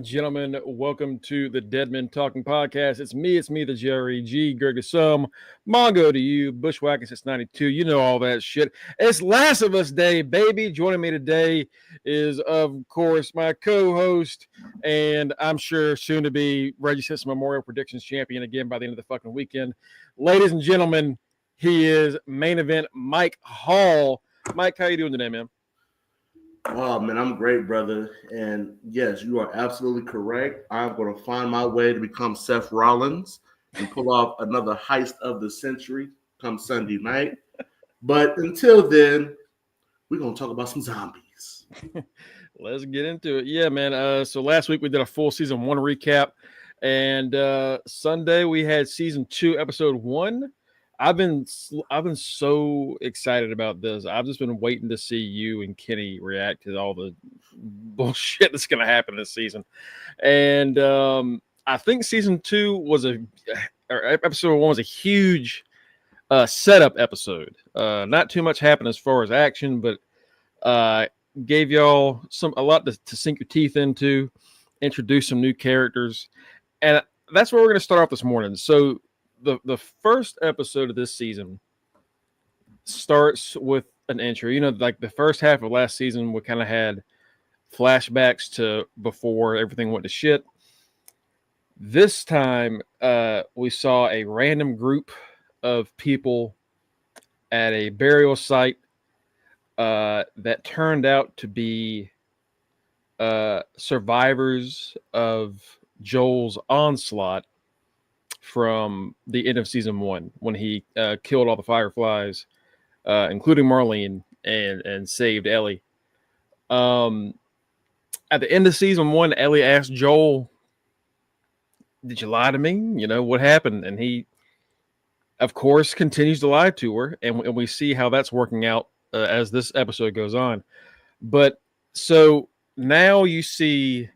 gentlemen, welcome to the Dead Men Talking Podcast. It's me, the Jerry G, Greg to some, Mongo to you, Bushwhacking since 92. You know all that shit. It's Last of Us Day, baby. Joining me today is, of course, my co-host, and I'm sure soon to be Reggie Simpson Memorial Predictions champion again by the end of the fucking weekend. Ladies and gentlemen, he is main event Mike Hall. Mike, how you doing today, man? Oh, man, I'm great, brother. And yes, you are absolutely correct. I'm going to find my way to become Seth Rollins and pull off another heist of the century come Sunday night. But until then, we're going to talk about some zombies. Let's get into it. Yeah, man. So last week we did a full season 1 recap. And Sunday we had season 2, episode 1. I've been so excited about this. I've just been waiting to see you and Kenny react to all the bullshit that's going to happen this season. And I think season 2 was episode 1 was a huge setup episode. Not too much happened as far as action, but gave y'all a lot to sink your teeth into, introduce some new characters, and that's where we're going to start off this morning. So the first episode of this season starts with an intro. You know, like the first half of last season, we kind of had flashbacks to before everything went to shit. This time, we saw a random group of people at a burial site that turned out to be survivors of Joel's onslaught from the end of season 1 when he killed all the fireflies, including Marlene, and saved Ellie. At the end of season 1, Ellie asked Joel, "Did you lie to me? You know, what happened?" And he, of course, continues to lie to her, and we see how that's working out as this episode goes on. But so now you see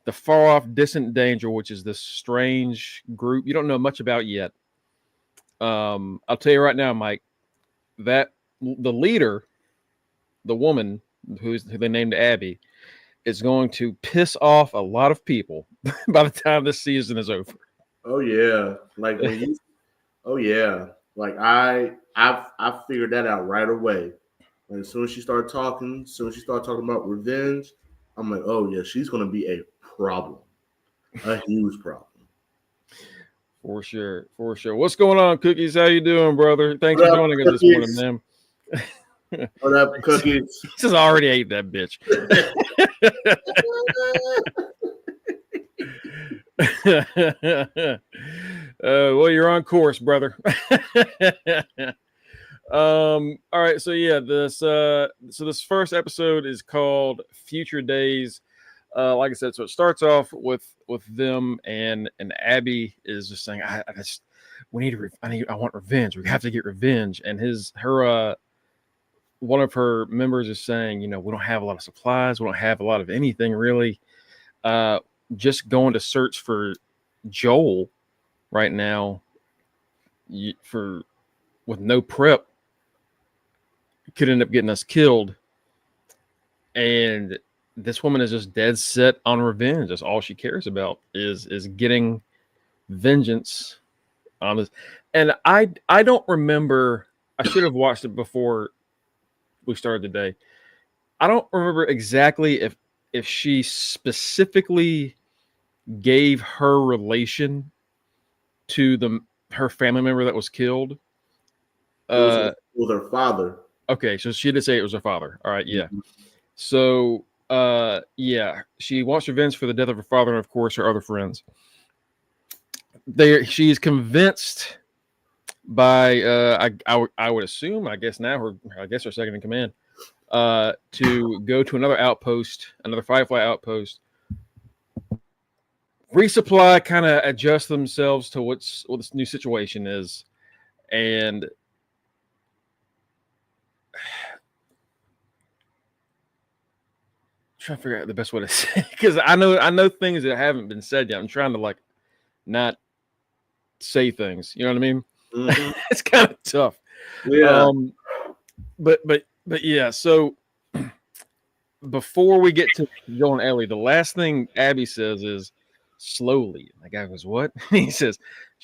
the far off distant danger, which is this strange group you don't know much about yet. I'll tell you right now, Mike, that the leader, the woman who they named Abby, is going to piss off a lot of people by the time this season is over. Oh yeah, like I figured that out right away. And as soon as she started talking, about revenge, I'm like, oh yeah, she's gonna be a problem, a huge problem. For sure. What's going on, Cookies? How you doing, brother? Thanks for joining us this morning, man. What up, Cookies? He just already ate that bitch. Well, you're on course, brother. All right, so yeah, this first episode is called Future Days. Like I said, so it starts off with them and Abby is just saying, I want revenge. We have to get revenge. And her one of her members is saying, you know, we don't have a lot of supplies, we don't have a lot of anything really. Just going to search for Joel right now with no prep could end up getting us killed. And this woman is just dead set on revenge. That's all she cares about is getting vengeance on this. And I don't remember. I should have watched it before we started today. I don't remember exactly if she specifically gave her relation to her family member that was killed. It was her father. Okay, so she did say it was her father. All right, yeah. Mm-hmm. So yeah, she wants revenge for the death of her father and of course her other friends. She's convinced by I would assume, I guess her second in command, to go to another outpost, another Firefly outpost, resupply, kind of adjust themselves to what this new situation is, and trying to figure out the best way to say, because I know things that haven't been said yet. I'm trying to like not say things. You know what I mean? Mm-hmm. It's kind of tough. Yeah. But yeah. So before we get to Joel and Ellie, the last thing Abby says is slowly. The guy goes, "What?" She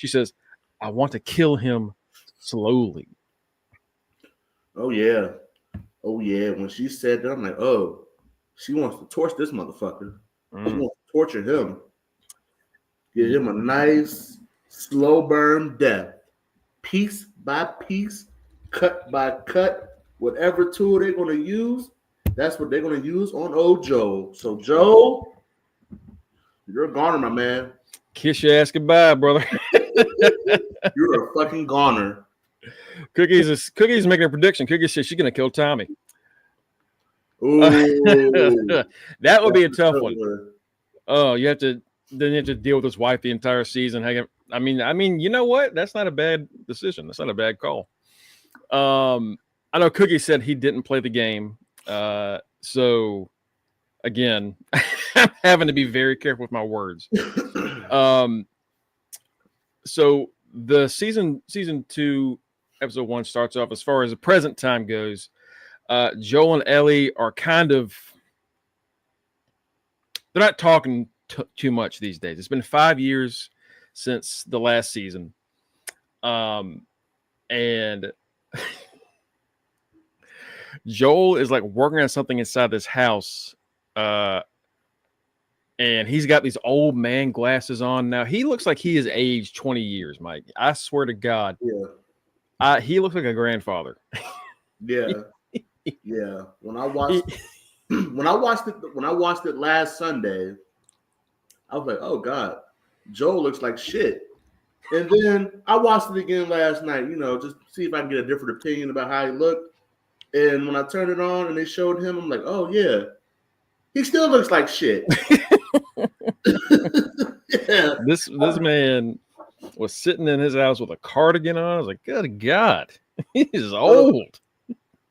says, "I want to kill him slowly." Oh yeah. Oh yeah. When she said that, I'm like, oh, she wants to torch this motherfucker. She Mm. wants to torture him. Give him a nice slow burn death. Piece by piece, cut by cut, whatever tool they're gonna use, that's what they're gonna use on old Joel. So Joel, you're a goner, my man. Kiss your ass goodbye, brother. You're a fucking goner. Cookie's making a prediction. Cookie says she's gonna kill Tommy. Ooh, That would be a that's tough good one. one. Oh, you have to deal with his wife the entire season. I mean, you know what? That's not a bad decision. That's not a bad call. I know Cookie said he didn't play the game. So again, I'm having to be very careful with my words. So the season 2, episode 1 starts off as far as the present time goes. Joel and Ellie are kind of, they're not talking too much these days. It's been 5 years since the last season. And Joel is like working on something inside this house. And he's got these old man glasses on. Now he looks like he is aged 20 years, Mike. I swear to God. Yeah. He looks like a grandfather. Yeah. Yeah. When I watched it last Sunday, I was like, oh God, Joel looks like shit. And then I watched it again last night, just see if I can get a different opinion about how he looked. And when I turned it on and they showed him, I'm like, oh yeah, he still looks like shit. Yeah. This man was sitting in his house with a cardigan on. I was like, good God, he's old.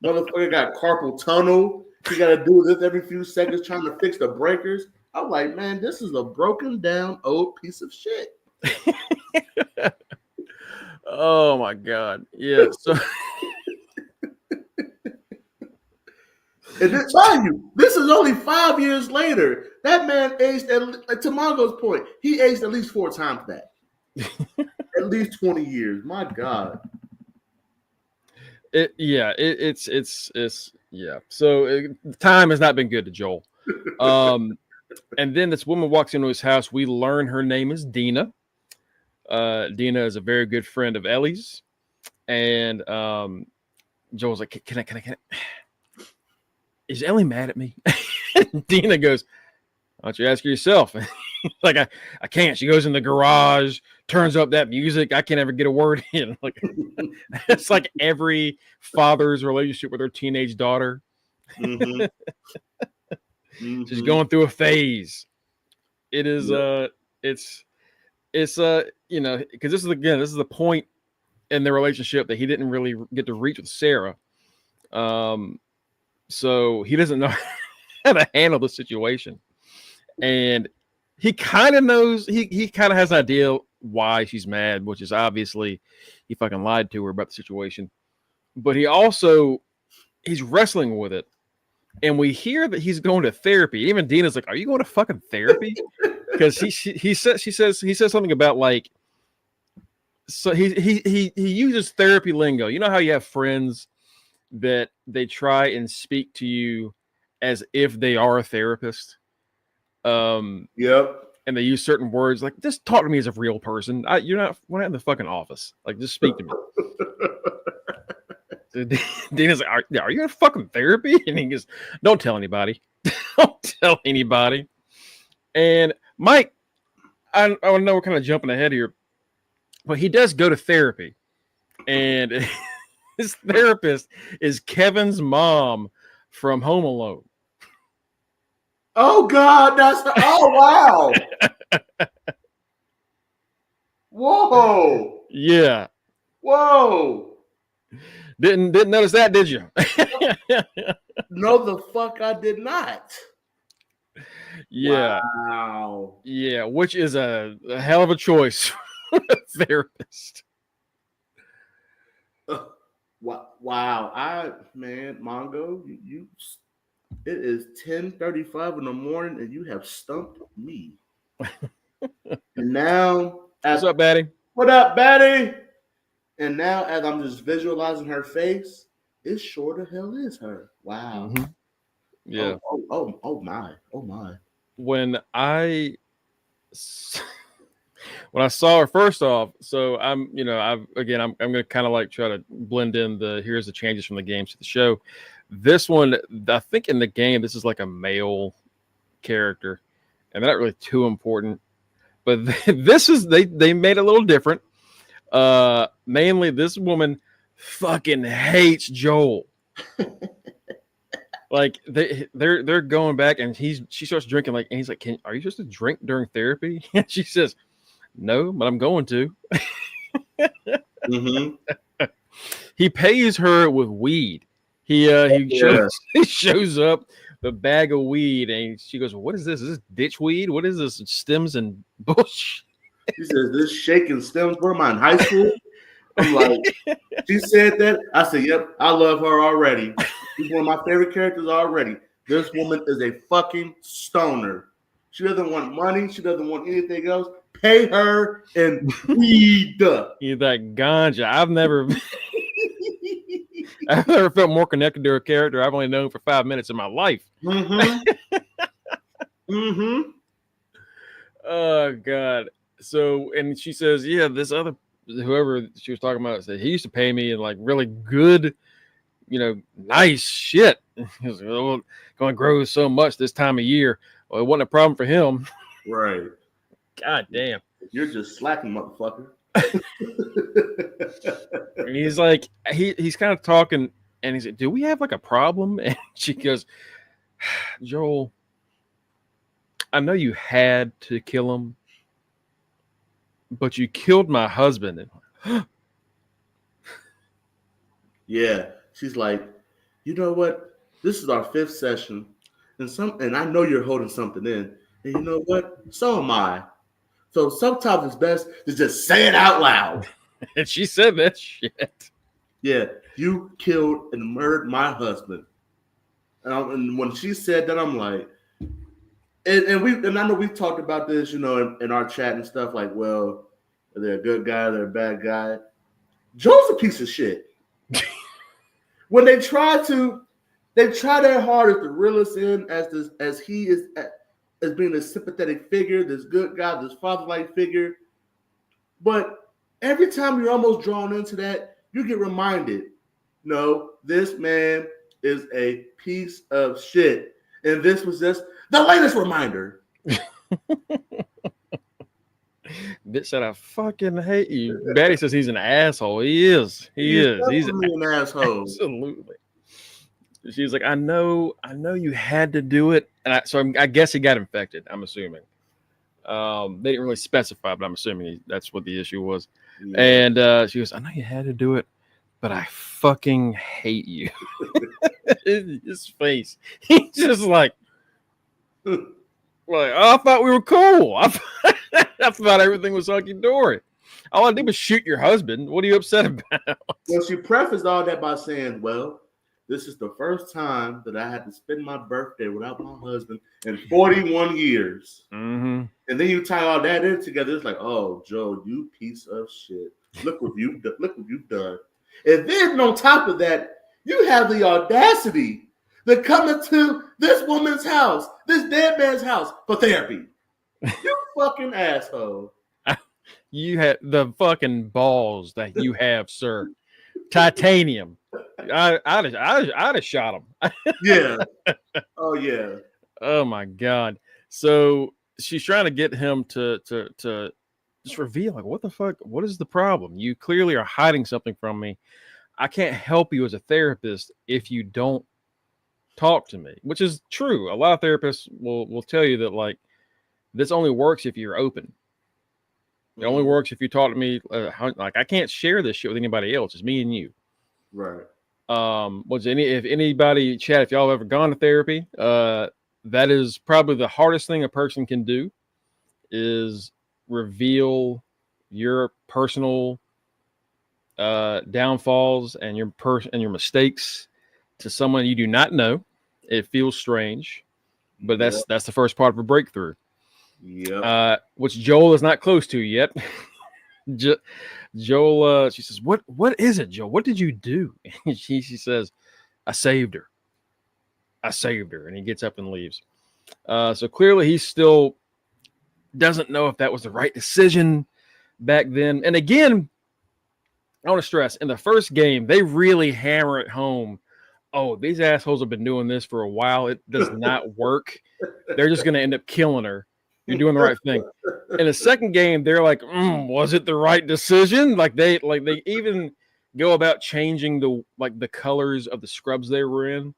Motherfucker got carpal tunnel. He got to do this every few seconds trying to fix the breakers. I'm like, man, this is a broken down old piece of shit. Oh my God. Yeah. So and then tell you, this is only 5 years later. That man aged, to Mongo's point, he aged at least 4 times that. At least 20 years. My God. It's yeah. So time has not been good to Joel. And then this woman walks into his house. We learn her name is Dina. Dina is a very good friend of Ellie's, and Joel's like, "Can I? Is Ellie mad at me?" Dina goes, "Why don't you ask her yourself?" Like, I can't. She goes in the garage, turns up that music. I can't ever get a word in. Like, it's like every father's relationship with their teenage daughter. Mm-hmm. She's going through a phase. It is it's because this is the point in their relationship that he didn't really get to reach with Sarah. So he doesn't know how to handle the situation. And he kind of knows, he kind of has an idea why she's mad, which is obviously he fucking lied to her about the situation. But he's wrestling with it. And we hear that he's going to therapy. Even Dina's like, "Are you going to fucking therapy?" Because he says something about like, so he uses therapy lingo. You know how you have friends that they try and speak to you as if they are a therapist. Yep. And they use certain words like, "Just talk to me as a real person. We're not in the fucking office. Like, just speak to me." So Dana's like, are you in fucking therapy? And he goes, "Don't tell anybody. Don't tell anybody." And Mike, I know we're kind of jumping ahead here, but he does go to therapy. And his therapist is Kevin's mom from Home Alone. Oh God, oh wow. Whoa. Yeah. Whoa. Didn't notice that, did you? No, the fuck I did not. Yeah. Wow. Yeah, which is a hell of a choice for a therapist. Wow. Mongo, It is 10:35 in the morning, and you have stumped me. And now, What's up, Batty? what up, Betty? And now, as I'm just visualizing her face, it sure the hell is her. Wow. Mm-hmm. Yeah. Oh my. Oh my. When I saw her, first off, so I'm I'm gonna kind of like try to blend in here's the changes from the games to the show. This one, I think in the game, this is like a male character, and they're not really too important. But this is they made it a little different. Mainly this woman fucking hates Joel. Like they're going back, and she starts drinking, like, and he's like, are you supposed to drink during therapy? And she says, no, but I'm going to. Mm-hmm. He pays her with weed. He he shows up the bag of weed, and she goes, what is this? Is this ditch weed? What is this? Stems and bush? He says, this shaking stems from my in high school. I'm like, she said that. I said, yep, I love her already. She's one of my favorite characters already. This woman is a fucking stoner. She doesn't want money. She doesn't want anything else. Pay her and weed. He's that ganja. I've never felt more connected to a character I've only known for 5 minutes in my life. Mm-hmm. Mm-hmm. Oh God. So, and she says, yeah, this other, whoever she was talking about, said he used to pay me in like really good, nice shit. He was like, oh, going to grow so much this time of year. Well, it wasn't a problem for him. Right. God damn. You're just slacking, motherfucker. And he's like, he's kind of talking, and he's like, do we have like a problem? And she goes, Joel, I know you had to kill him, but you killed my husband. Yeah. She's like, you know what? This is our 5th session, and I know you're holding something in. And you know what? So am I. So sometimes it's best to just say it out loud. And she said that shit. Yeah, you killed and murdered my husband. And when she said that, I'm like, and I know we've talked about this, in our chat and stuff. Like, well, they're a good guy, they're a bad guy. Joe's a piece of shit. When they try their hardest to reel us in as he is as being a sympathetic figure, this good guy, this father-like figure. But every time you're almost drawn into that, you get reminded, no, this man is a piece of shit. And this was just the latest reminder. Bitch said, I fucking hate you. Betty says he's an asshole. He is. He's an asshole. Absolutely. She's like, I know you had to do it. And I guess he got infected, I'm assuming. They didn't really specify, but I'm assuming that's what the issue was. Yeah. And she goes, I know you had to do it, but I fucking hate you. His face. He's just like, oh, I thought we were cool. I thought everything was hunky-dory. All I did was shoot your husband. What are you upset about? Well, she prefaced all that by saying, well, this is the first time that I had to spend my birthday without my husband in 41 years. Mm-hmm. And then you tie all that in together. It's like, oh, Joe, you piece of shit. Look what you've done. And then on top of that, you have the audacity to come into this woman's house, this dead man's house, for therapy. You fucking asshole. You had the fucking balls that you have, sir. Titanium. I'd have shot him. Yeah. Oh yeah. Oh my God. So she's trying to get him to just reveal, like, what the fuck? What is the problem? You clearly are hiding something from me. I can't help you as a therapist if you don't talk to me, which is true. A lot of therapists will tell you that, like, this only works if you're open. It only works if you talk to me. Like, I can't share this shit with anybody else. It's me and you. Right. If anybody, chat, if y'all have ever gone to therapy, that is probably the hardest thing a person can do, is reveal your personal downfalls and your mistakes to someone you do not know. It feels strange, but that's the first part of a breakthrough. Yeah. Which Joel is not close to yet. Joel, she says, "What is it, Joel? What did you do?" And she says, "I saved her. I saved her." And he gets up and leaves. So clearly, he still doesn't know if that was the right decision back then. And again, I want to stress, in the first game, they really hammer it home. Oh, these assholes have been doing this for a while. It does not work. They're just going to end up killing her. You're doing the right thing. In the second game, they're like, was it the right decision? Like they even go about changing the colors of the scrubs they were in.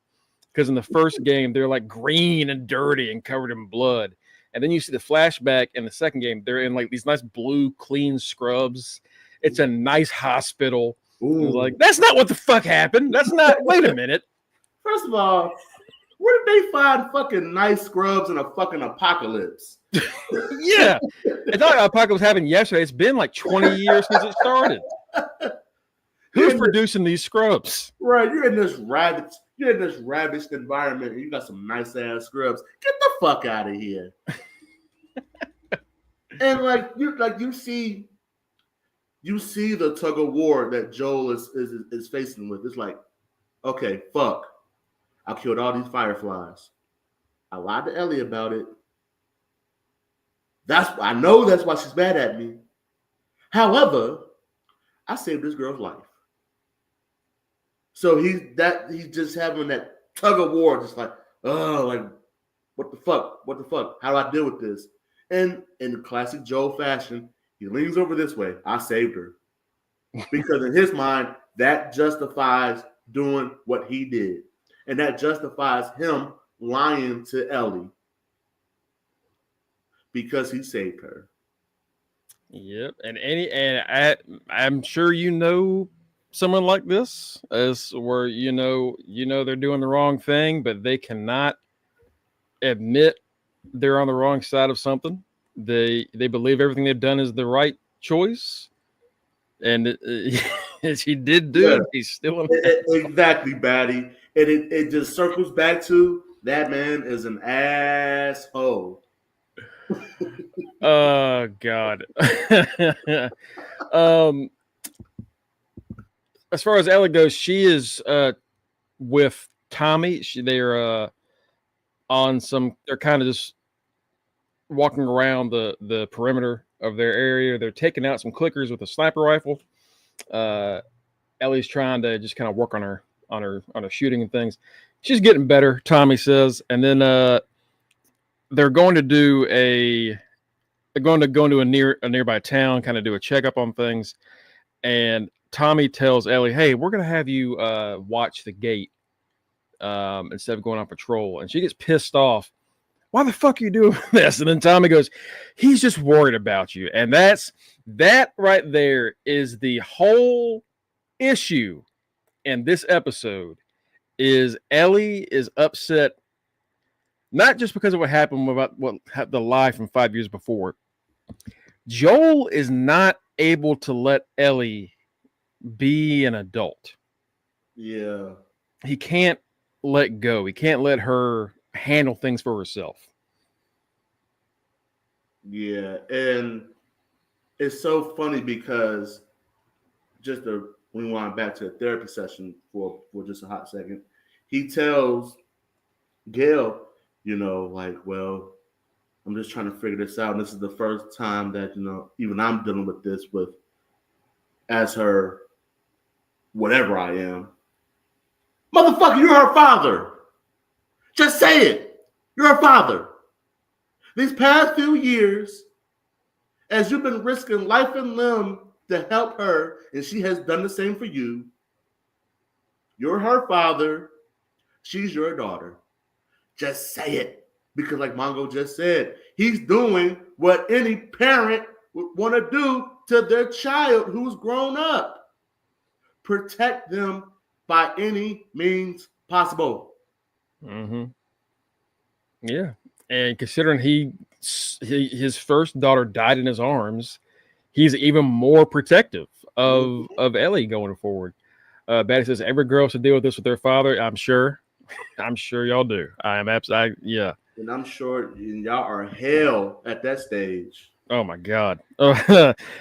Because in the first game, they're like green and dirty and covered in blood. And then you see the flashback in the second game, they're in like these nice blue, clean scrubs. It's a nice hospital. Like, that's not what the fuck happened. That's not, wait a minute. First of all, where did they find fucking nice scrubs in a fucking apocalypse? Yeah. It's not like apocalypse happened yesterday. It's been like 20 years since it started. Who's producing these scrubs? Right, you're in this ravaged environment and you got some nice ass scrubs. Get the fuck out of here. And you see the tug of war that Joel is facing with. It's like, okay, fuck. I killed all these fireflies. I lied to Ellie about it. I know that's why she's mad at me. However, I saved this girl's life. So he's just having that tug of war, just like, oh, like, what the fuck? What the fuck? How do I deal with this? And in classic Joel fashion, he leans over this way. I saved her. Because in his mind, that justifies doing what he did. And that justifies him lying to Ellie. Because he saved her. Yep. And I'm sure you know someone like this, as where you know they're doing the wrong thing, but they cannot admit they're on the wrong side of something. They believe everything they've done is the right choice, and as he did do, he's still exactly, Batty. And it just circles back to that man is an asshole. Oh God. As far as Ellie goes, she is with Tommy. They're on some. They're kind of just walking around the perimeter of their area. They're taking out some clickers with a sniper rifle. Ellie's trying to just kind of work on her shooting and things. She's getting better, Tommy says, and then they're going to do go into a nearby town, kind of do a checkup on things, and Tommy tells Ellie, "Hey, we're gonna have you watch the gate instead of going on patrol." And she gets pissed off. Why the fuck are you doing this? And then Tommy goes, "He's just worried about you." And that right there is the whole issue in this episode. Is Ellie is upset, not just because of what happened about the lie from 5 years before. Joel is not able to let Ellie be an adult. Yeah. He can't let go. He can't let her handle things for herself. Yeah. And it's so funny because just to rewind back to the therapy session for just a hot second, he tells Gail, well, I'm just trying to figure this out. And this is the first time that, even I'm dealing with this as her whatever I am. Motherfucker, you're her father. Just say it. You're her father. These past few years, as you've been risking life and limb to help her, and she has done the same for you, you're her father. She's your daughter. Just say it. Because like Mongo just said, he's doing what any parent would want to do to their child who's grown up. Protect them by any means possible. Mm-hmm. Yeah. And considering his first daughter died in his arms, he's even more protective of Ellie going forward. Batty says every girl should deal with this with their father. I'm sure. I'm sure y'all do. I am absolutely, yeah. And I'm sure y'all are hell at that stage. Oh my God.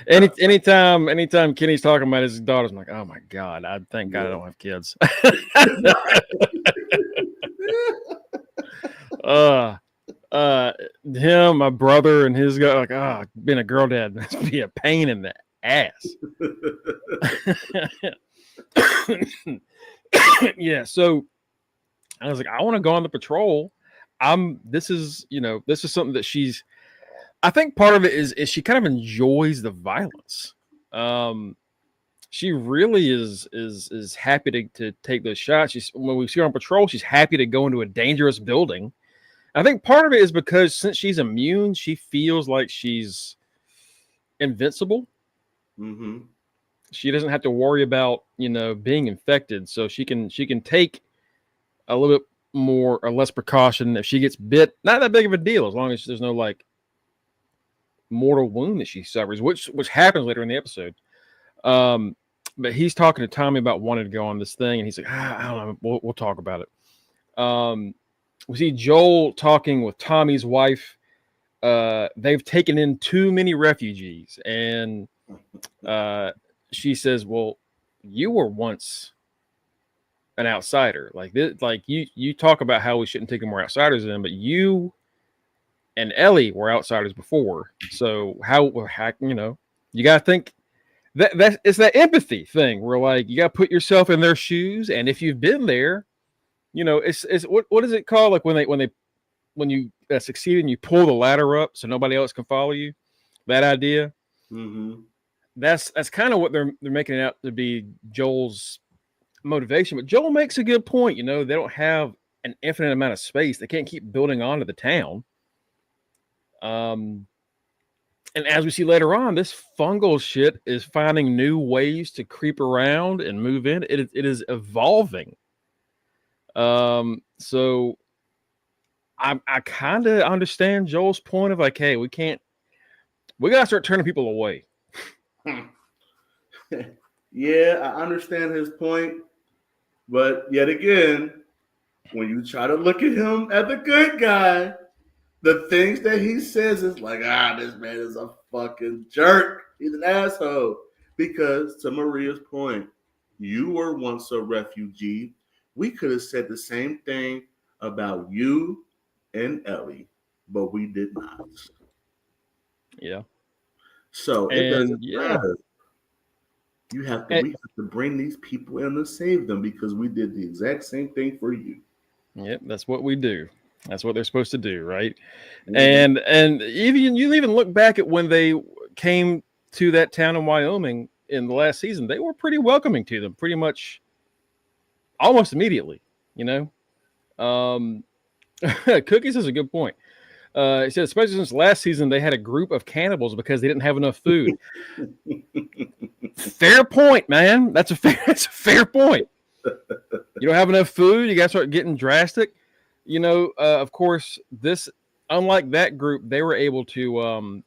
Anytime Kenny's talking about his daughters, I'm like, oh my God. I thank God I don't have kids. uh him, my brother, and his guy, like, being a girl dad must be a pain in the ass. Yeah, so I was like, I want to go on the patrol. This is something that I think part of it is she kind of enjoys the violence. She really is happy to take those shots. When we see her on patrol, she's happy to go into a dangerous building. I think part of it is because since she's immune, she feels like she's invincible. Mm-hmm. She doesn't have to worry about being infected, so she can take a little bit more or less precaution. If she gets bit, not that big of a deal as long as there's no like mortal wound that she suffers, which happens later in the episode. But he's talking to Tommy about wanting to go on this thing, and he's like, I don't know, we'll talk about it. We see Joel talking with Tommy's wife. They've taken in too many refugees, and she says, well, you were once an outsider. Like this, like you talk about how we shouldn't take more outsiders in, but you and Ellie were outsiders before. So how you gotta think that it's that empathy thing where like you gotta put yourself in their shoes, and if you've been there, it's what is it called? Like when you succeed and you pull the ladder up so nobody else can follow you. That idea. Mm-hmm. That's kind of what they're making it out to be, Joel's motivation. But Joel makes a good point. They don't have an infinite amount of space. They can't keep building onto the town. And as we see later on, this fungal shit is finding new ways to creep around and move in. It is evolving. So I kind of understand Joel's point of like, hey, we gotta start turning people away. Yeah, I understand his point, but yet again, when you try to look at him as the good guy, the things that he says is like, this man is a fucking jerk. He's an asshole. Because to Maria's point, you were once a refugee. We could have said the same thing about you and Ellie, but we did not. Yeah. So it doesn't matter. We have to bring these people in and save them because we did the exact same thing for you. Yep, that's what we do. That's what they're supposed to do, right? Mm-hmm. And even look back at when they came to that town in Wyoming in the last season, they were pretty welcoming to them, pretty much almost immediately. Cookies is a good point. He said, especially since last season, they had a group of cannibals because they didn't have enough food. Fair point, man. That's a fair point. You don't have enough food. You got to start getting drastic. Of course, unlike that group, they were able to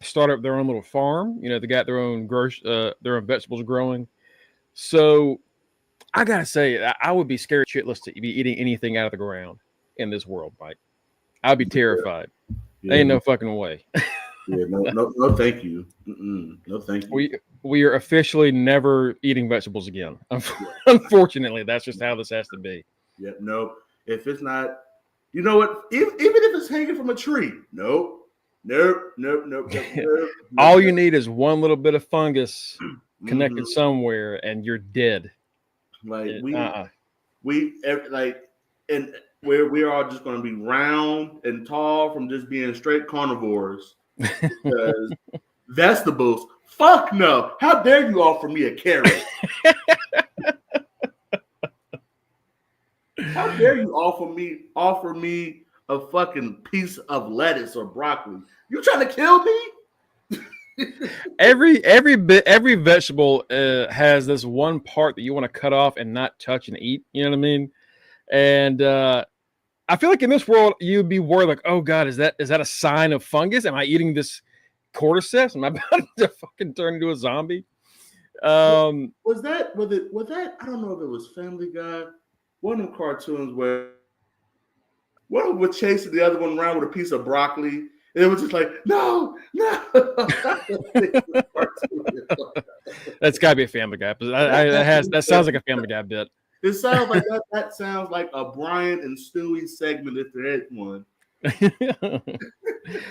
start up their own little farm. They got their own vegetables growing. So I gotta say, I would be scared shitless to be eating anything out of the ground in this world, Mike. I'd be terrified. Yeah. Ain't no fucking way. Yeah, no, thank you. No, thank you. We are officially never eating vegetables again. Unfortunately, that's just how this has to be. Yeah, no. If it's not, you know what? Even if it's hanging from a tree, nope. All you need is one little bit of fungus connected somewhere, and you're dead. Like where we are all just going to be round and tall from just being straight carnivores. Because vegetables, fuck no. How dare you offer me a carrot? How dare you offer me a fucking piece of lettuce or broccoli? You trying to kill me? every vegetable has this one part that you want to cut off and not touch and eat. You know what I mean? And I feel like in this world you'd be worried, like, oh God, is that a sign of fungus? Am I eating this cordyceps? Am I about to fucking turn into a zombie? Was that? I don't know if it was Family Guy one of them cartoons where one of them was chasing the other one around with a piece of broccoli, and it was just like, no. That's got to be a Family Guy. But that sounds like a Family Guy bit. It sounds like that sounds like a Brian and Stewie segment if there is one.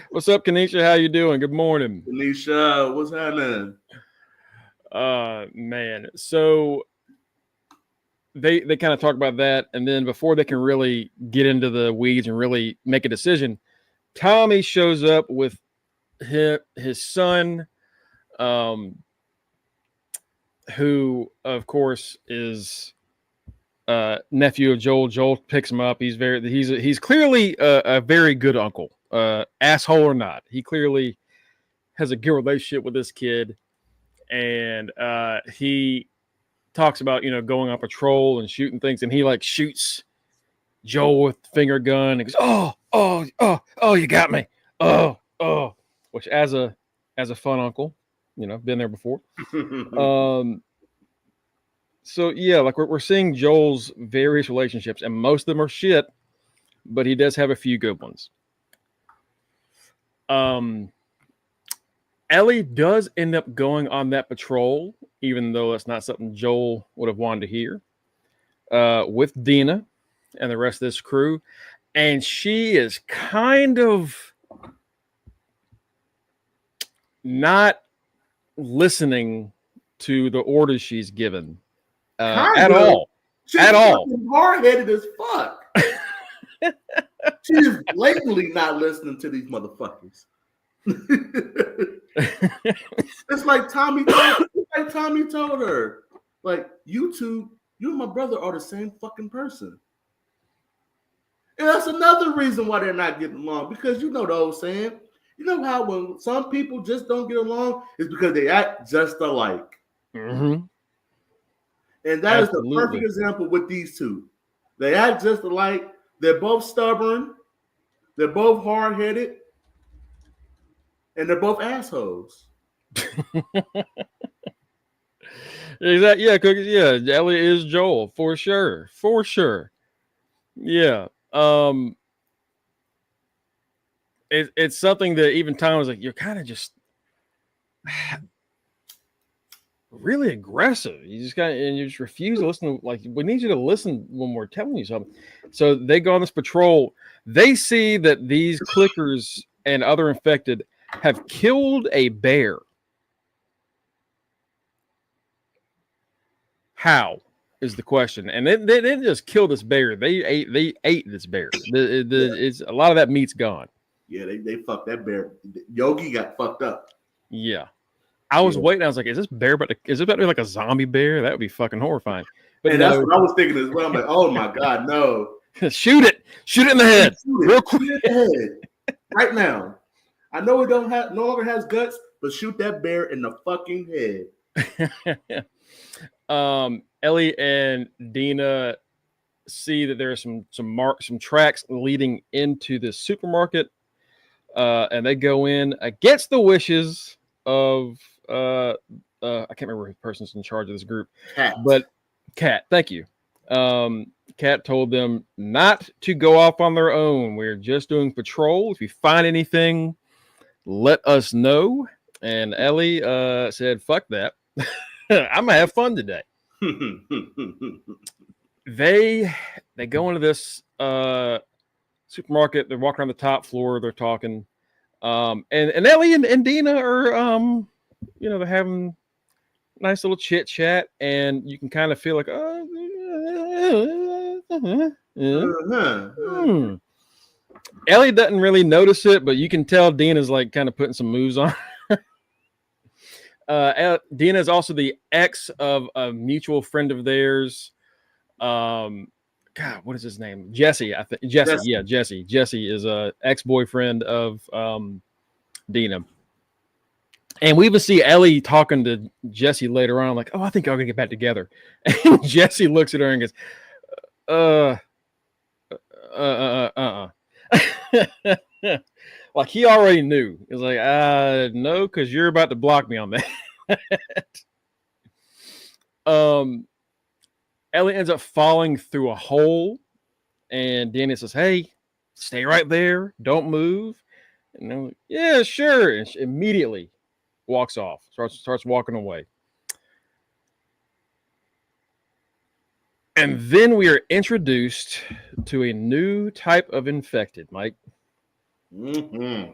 What's up, Kanisha? How you doing? Good morning. Kanisha, what's happening? Man. So they kind of talk about that, and then before they can really get into the weeds and really make a decision, Tommy shows up with his son, who of course is nephew of Joel. Joel picks him up. He's clearly a very good uncle, asshole or not. He clearly has a good relationship with this kid, and he talks about going on patrol and shooting things, and he like shoots Joel with the finger gun and goes, oh, you got me, which as a fun uncle, been there before. So yeah, like we're seeing Joel's various relationships, and most of them are shit, but he does have a few good ones. Ellie does end up going on that patrol, even though that's not something Joel would have wanted to hear, with Dina and the rest of this crew. And she is kind of not listening to the orders she's given at all. She's hard-headed as fuck. She's blatantly not listening to these motherfuckers. It's like Tommy told her, like, you and my brother are the same fucking person. And that's another reason why they're not getting along, because you know the old saying, you know how when some people just don't get along, it's because they act just alike. Mm-hmm. And that is the perfect example with these two. They act just alike. They're both stubborn. They're both hard-headed. And they're both assholes. Exactly. Yeah, Cookies. Yeah, Ellie is Joel for sure. For sure. Yeah. It's something that even Tom was like, you're kind of just really aggressive. You just refuse to listen. Like, we need you to listen when we're telling you something. So they go on this patrol. They see that these clickers and other infected have killed a bear. How is the question? And they didn't just kill this bear. They ate this bear. It's a lot of that meat's gone. Yeah, they fucked that bear. Yogi got fucked up. Yeah. I was waiting. I was like, is this bear about to be like a zombie bear? That would be fucking horrifying. But and that's what I was thinking as well. I'm like, oh my God, no. Shoot it in the head. Real quick. Shoot it in the head. Right now. I know it no longer has guts, but shoot that bear in the fucking head. Ellie and Dina see that there are some tracks leading into the supermarket, and they go in against the wishes of I can't remember the person's in charge of this group, but Kat. Thank you. Kat told them not to go off on their own. We're just doing patrol. If you find anything, let us know. And Ellie said, "Fuck that. I'm gonna have fun today." They go into this supermarket. They're walking around the top floor. They're talking, and Ellie and Dina are they're having a nice little chit chat, and you can kind of feel like Ellie doesn't really notice it, but you can tell Dina's like kind of putting some moves on. Dina is also the ex of a mutual friend of theirs. God, what is his name? Jesse. I think Jesse. Yeah, Jesse. Jesse is a ex-boyfriend of Dina. And we even see Ellie talking to Jesse later on, like, "Oh, I think I'm gonna get back together." And Jesse looks at her and goes, Like he already knew. He was like, no, because you're about to block me on that. Ellie ends up falling through a hole, and Danny says, "Hey, stay right there, don't move." And they're like, "Yeah, sure." And she immediately walks off, starts walking away. And then we are introduced to a new type of infected, Mike. In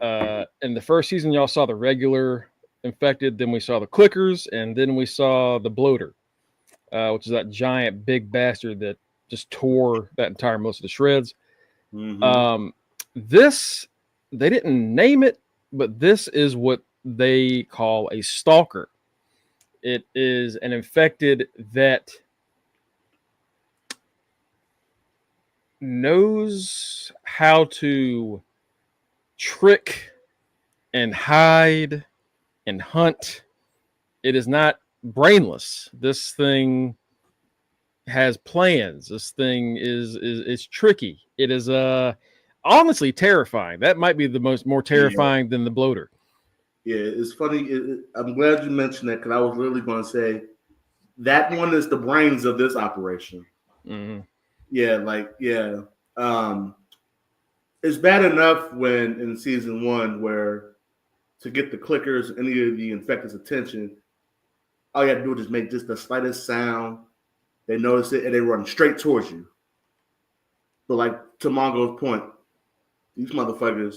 the first season, y'all saw the regular infected, then we saw the clickers, and then we saw the bloater, which is that giant big bastard that just tore that entire most of the shreds. This, they didn't name it, but this is what they call a stalker. It is an infected that knows how to trick and hide and hunt. It is not brainless. This thing has plans. This thing is tricky. It is honestly terrifying. That might be the more terrifying than the bloater. Yeah, it's funny. I'm glad you mentioned that because I was literally going to say that one is the brains of this operation. Mm-hmm. Yeah, it's bad enough when in season 1 where to get the clickers, any of the infected's attention, all you have to do is just make just the slightest sound. They notice it and they run straight towards you. But like to Mongo's point, these motherfuckers,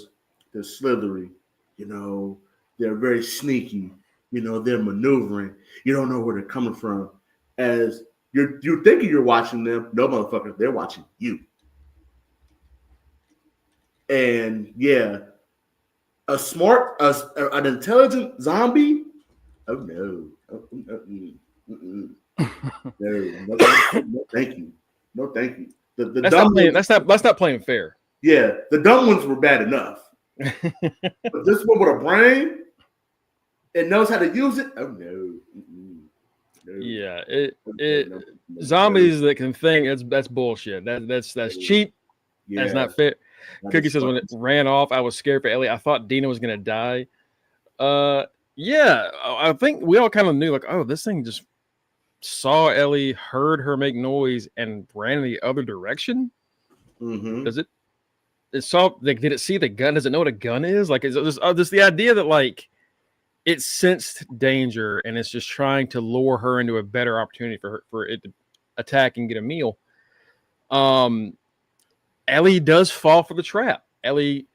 they're slithery. They're very sneaky. They're maneuvering. You don't know where they're coming from. As you're thinking you're watching them, no motherfucker, they're watching you. And yeah, an intelligent zombie. Oh no, no, thank you, no, thank you. That's not playing fair. Yeah, the dumb ones were bad enough, but this one with a brain and knows how to use it. Oh no. Yeah, zombies that can think, that's bullshit. That's cheap. Yeah. That's not fair. Cookie says when it ran off, I was scared for Ellie. I thought Dina was gonna die. Yeah, I think we all kind of knew, like, oh, this thing just saw Ellie, heard her make noise, and ran in the other direction. Does it? It saw. Like, did it see the gun? Does it know what a gun is? Like, is this the idea that like it sensed danger and it's just trying to lure her into a better opportunity for it to attack and get a meal? Ellie does fall for the trap. Ellie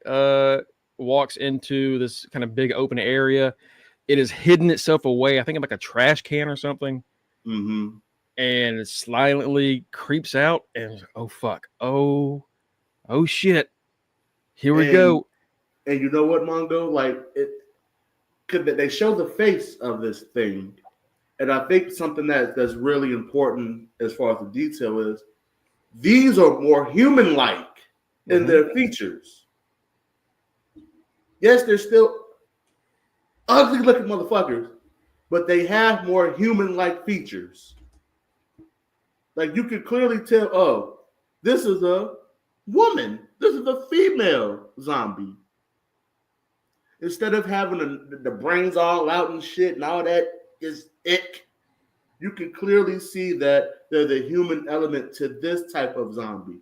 walks into this kind of big open area. It has hidden itself away, I think, in like a trash can or something. And it silently creeps out and, oh fuck, oh shit, here we go. And you know what, Mongo? Like, they show the face of this thing, and I think something that's really important as far as the detail is, these are more human-like in their features. Yes, they're still ugly-looking motherfuckers, but they have more human-like features. Like, you can clearly tell, oh, this is a woman. This is a female zombie. Instead of having the brains all out and shit and all that is ick, you can clearly see that there's a human element to this type of zombie.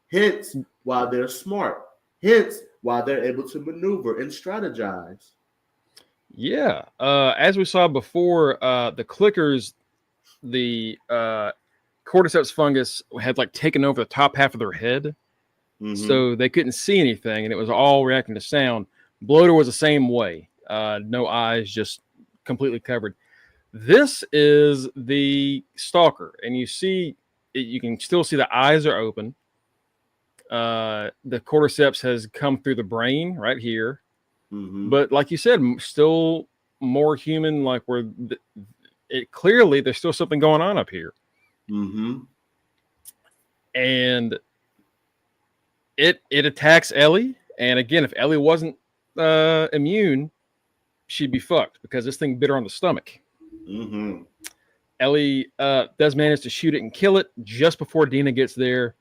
Hence, why they're smart. Hence, why they're able to maneuver and strategize. Yeah. As we saw before, the clickers, the cordyceps fungus had like taken over the top half of their head. So they couldn't see anything, and it was all reacting to sound. Bloater was the same way. No eyes, just completely covered. This is the stalker, and you can still see the eyes are open. The cordyceps has come through the brain right here. But like you said, still more human, like where clearly there's still something going on up here. And it attacks Ellie. And again, if Ellie wasn't immune, she'd be fucked because this thing bit her on the stomach. Ellie does manage to shoot it and kill it just before Dina gets there.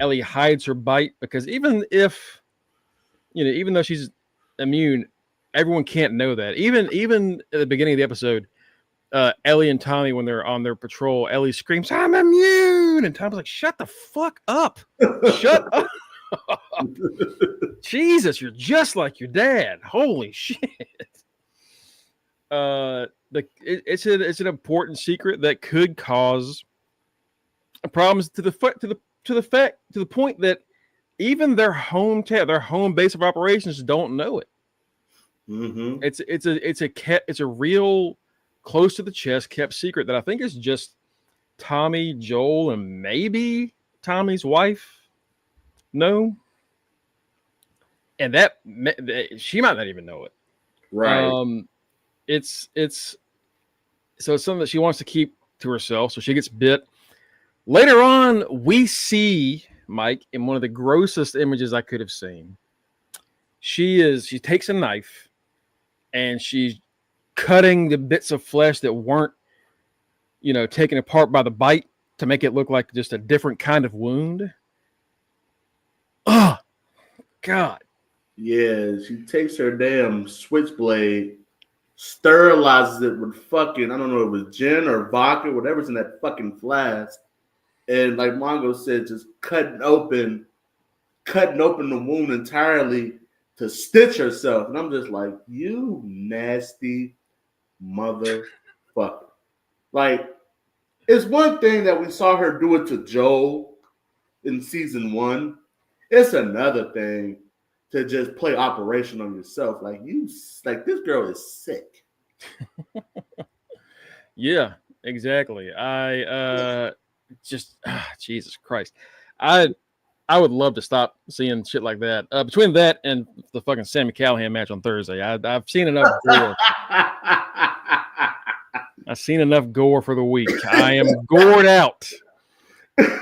Ellie hides her bite because even though she's immune, everyone can't know that. Even at the beginning of the episode, Ellie and Tommy, when they're on their patrol, Ellie screams, "I'm immune!" And Tommy's like, "Shut the fuck up! Shut up! Jesus, you're just like your dad. Holy shit!" It's an important secret that could cause problems to the point that even their home base of operations don't know it. Mm-hmm. It's a real close to the chest kept secret that I think is just Tommy, Joel, and maybe Tommy's wife know, and that she might not even know it. Right. It's so it's something that she wants to keep to herself. So she gets bit. Later on, we see Mike in one of the grossest images I could have seen. She takes a knife and she's cutting the bits of flesh that weren't, taken apart by the bite to make it look like just a different kind of wound. Oh, God. Yeah, she takes her damn switchblade, sterilizes it with fucking, I don't know if it was gin or vodka, whatever's in that fucking flask. And like Mongo said, just cutting open the wound entirely to stitch herself. And I'm just like, you nasty motherfucker. Like, it's one thing that we saw her do it to Joel in season 1. It's another thing to just play operation on yourself. Like, this girl is sick. Yeah, exactly. Jesus Christ. I would love to stop seeing shit like that. Between that and the fucking Sami Callihan match on Thursday, I've seen enough gore. I've seen enough gore for the week. I am gored out.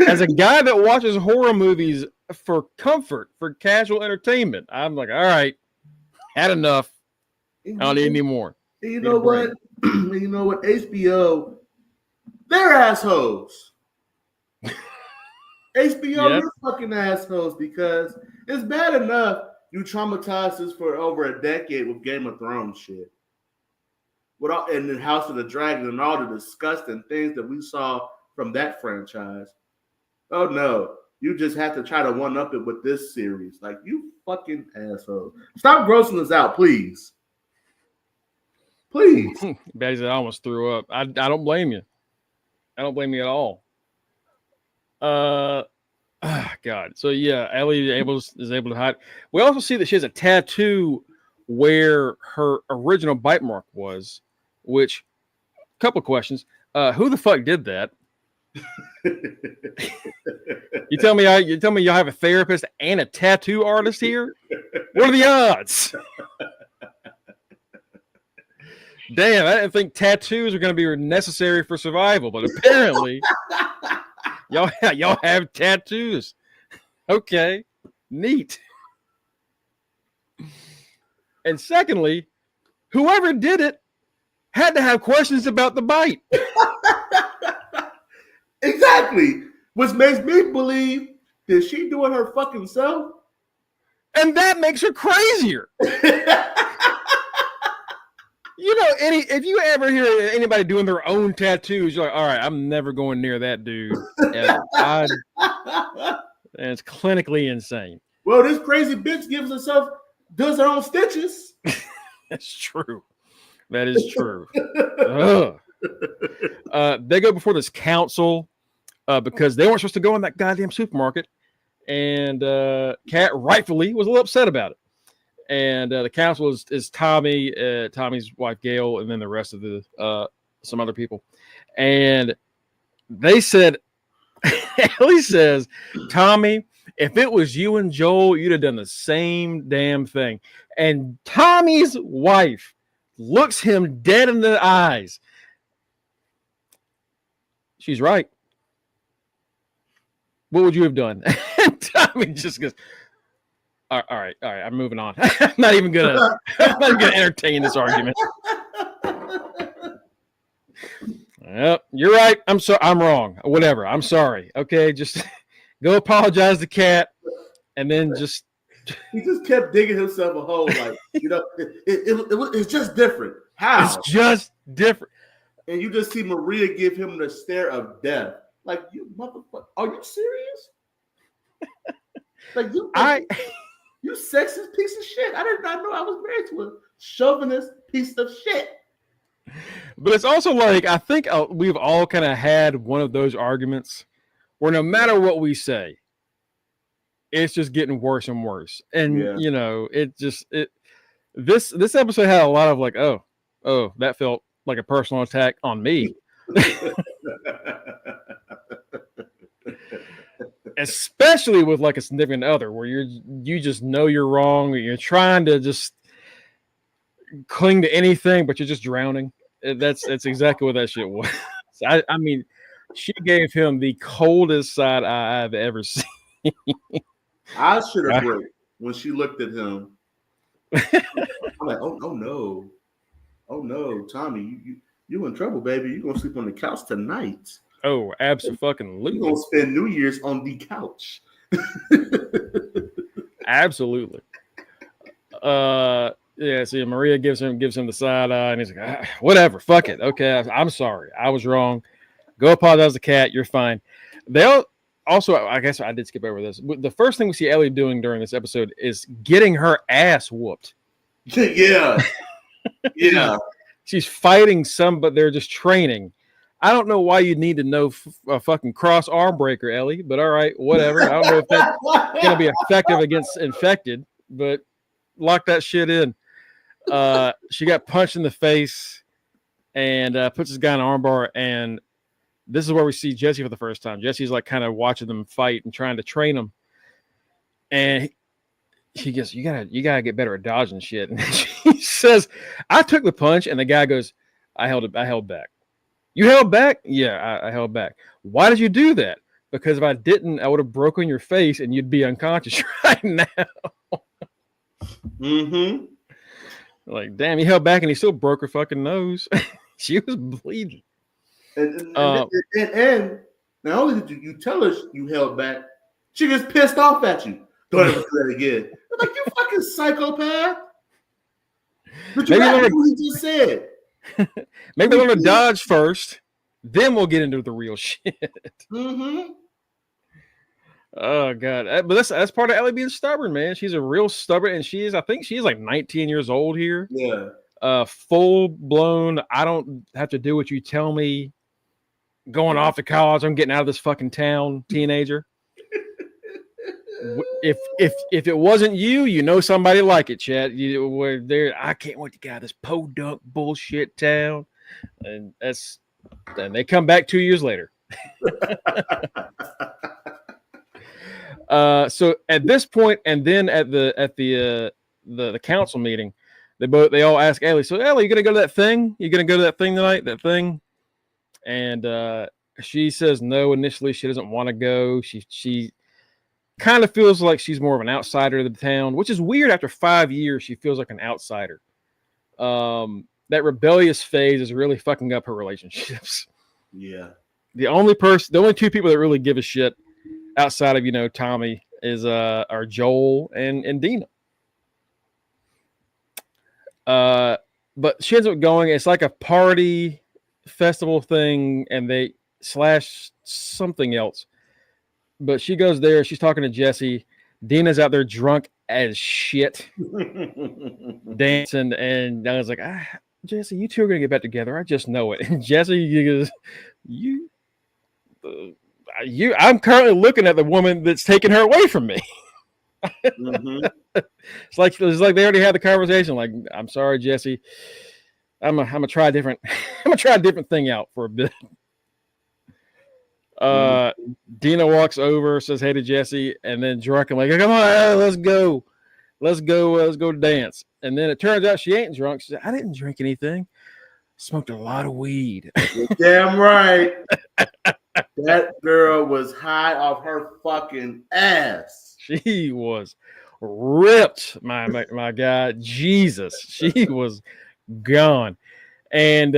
As a guy that watches horror movies for comfort, for casual entertainment, I'm like, all right, had enough. I don't need any more. You know what? HBO, they're assholes. HBO, you're fucking assholes, because it's bad enough you traumatized us for over a decade with Game of Thrones shit. And then House of the Dragon and all the disgusting things that we saw from that franchise. Oh no, you just have to try to one-up it with this series. Like, you fucking asshole. Stop grossing us out, please. Please. Betty said I almost threw up. I don't blame you. I don't blame you at all. God. So yeah, Ellie is able to hide. We also see that she has a tattoo where her original bite mark was, which, couple questions. Who the fuck did that? You tell me y'all have a therapist and a tattoo artist here? What are the odds? Damn, I didn't think tattoos are going to be necessary for survival, but apparently y'all have tattoos. Okay, neat. And secondly, whoever did it had to have questions about the bite. Exactly. Which makes me believe that she doing her fucking self. And that makes her crazier. If you ever hear anybody doing their own tattoos, you're like, all right, I'm never going near that dude. And it's clinically insane. Well, this crazy bitch does her own stitches. That's true. That is true. They go before this council because they weren't supposed to go in that goddamn supermarket. And Kat rightfully was a little upset about it. And the council is Tommy, Tommy's wife Gail, and then the rest of the some other people. And they said, Ellie says, Tommy, if it was you and Joel, you'd have done the same damn thing. And Tommy's wife looks him dead in the eyes. She's right. What would you have done? And Tommy just goes, all right. I'm moving on. I'm not even gonna entertain this argument. Yep, you're right. I'm wrong. Whatever. I'm sorry. Okay, just go apologize to Kat, and then just. He just kept digging himself a hole, like, it's just different. How? It's just different. and you just see Maria give him the stare of death. Like, you motherfucker, are you serious? Like, you sexist piece of shit. I did not know I was married to a chauvinist piece of shit. But it's also like, I think we've all kind of had one of those arguments where no matter what we say, it's just getting worse and worse. And you know, this episode had a lot of like, oh, that felt like a personal attack on me. Especially with like a significant other where you just know you're wrong, or you're trying to just cling to anything, but you're just drowning. That's exactly what that shit was. I mean, she gave him the coldest side eye I've ever seen. I should have break when she looked at him. I'm like, oh no, Tommy, you in trouble, baby. You're gonna sleep on the couch tonight. Oh, absolutely. You're gonna spend New Year's on the couch. Absolutely. Yeah, see, Maria gives him the side eye, and he's like, whatever, fuck it. Okay, I'm sorry. I was wrong. Go apologize to the cat. You're fine. They'll also, I guess I did skip over this. The first thing we see Ellie doing during this episode is getting her ass whooped. Yeah. Yeah. She's fighting but they're just training. I don't know why you need to know a fucking cross arm breaker, Ellie, but all right, whatever. I don't know if that's going to be effective against infected, but lock that shit in. She got punched in the face and puts this guy in an armbar, and this is where we see Jesse for the first time. Jesse's like kind of watching them fight and trying to train them, and she goes, "You gotta get better at dodging shit." And she says, "I took the punch," and the guy goes, "I held back." You held back? Yeah, I held back. Why did you do that? Because if I didn't, I would have broken your face and you'd be unconscious right now. Mm-hmm. Like, damn, he held back and he still broke her fucking nose. She was bleeding. And not only did you tell us you held back, she gets pissed off at you. Don't ever do that again. I'm like, you fucking psychopath. But you know what he just said. Maybe we're gonna dodge first, then we'll get into the real shit. Mm-hmm. Oh god, but that's part of Ellie being stubborn, man. She's a real stubborn, and I think she's like 19 years old here. Yeah. Full blown. I don't have to do what you tell me. Going off to college, I'm getting out of this fucking town. Teenager. If it wasn't you know somebody like it, Chad. I can't wait to get out of this podunk bullshit town, and they come back 2 years later. So at this point, and then at the council meeting, they all ask Ellie. So Ellie, you gonna go to that thing? You gonna go to that thing tonight? That thing? And she says no. Initially, she doesn't want to go. She kind of feels like she's more of an outsider to the town, which is weird. After 5 years, she feels like an outsider. That rebellious phase is really fucking up her relationships. Yeah. The only two people that really give a shit outside of Tommy are Joel and Dina. But she ends up going. It's like a party festival thing, and they slash something else. But she goes there. She's talking to Jesse. Dina's out there drunk as shit, dancing. And I was like, Jesse, you two are going to get back together. I just know it. And Jesse goes, I'm currently looking at the woman that's taking her away from me. Mm-hmm. It's like they already had the conversation. Like, I'm sorry, Jesse. I'm gonna try a different thing out for a bit. Dina walks over, says hey to Jesse, and then drunk and like, come on, let's go dance. And then it turns out she ain't drunk. She said, I didn't drink anything. Smoked a lot of weed. You're damn right. That girl was high off her fucking ass. She was ripped, my guy. Jesus, she was gone. And